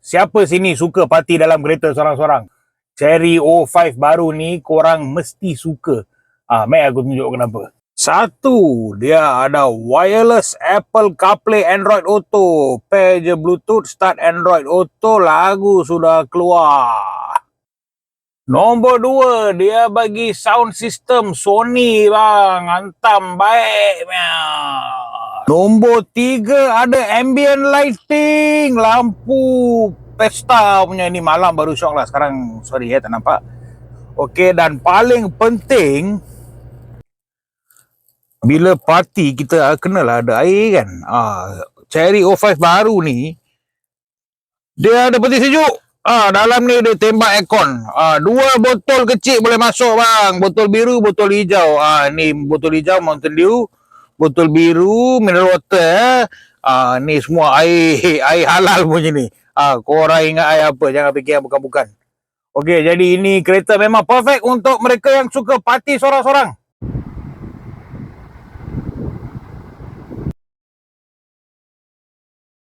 Siapa sini suka parti dalam kereta sorang-sorang? Cherry O5 baru ni korang mesti suka. Mai aku tunjuk kenapa. Satu, dia ada wireless Apple CarPlay Android Auto. Pair je Bluetooth, start Android Auto, lagu sudah keluar. Nombor dua, dia bagi sound system Sony bang. Hantam baik. Nombor tiga, ada ambient lighting. Lampu pesta punya ni, malam baru syok lah. Sekarang sorry tak nampak. Okey, dan paling penting, bila parti kita kenalah ada air kan. Cherry O5 baru ni, dia ada peti sejuk. Dalam ni dia tembak aircon. Dua botol kecil boleh masuk bang. Botol biru, botol hijau. Ni botol hijau Mountain Dew. Botol biru mineral water. Ni semua air halal punya ni. Korang ingat air apa? Jangan fikir yang bukan-bukan. Okey, jadi ini kereta memang perfect untuk mereka yang suka parti sorang-sorang.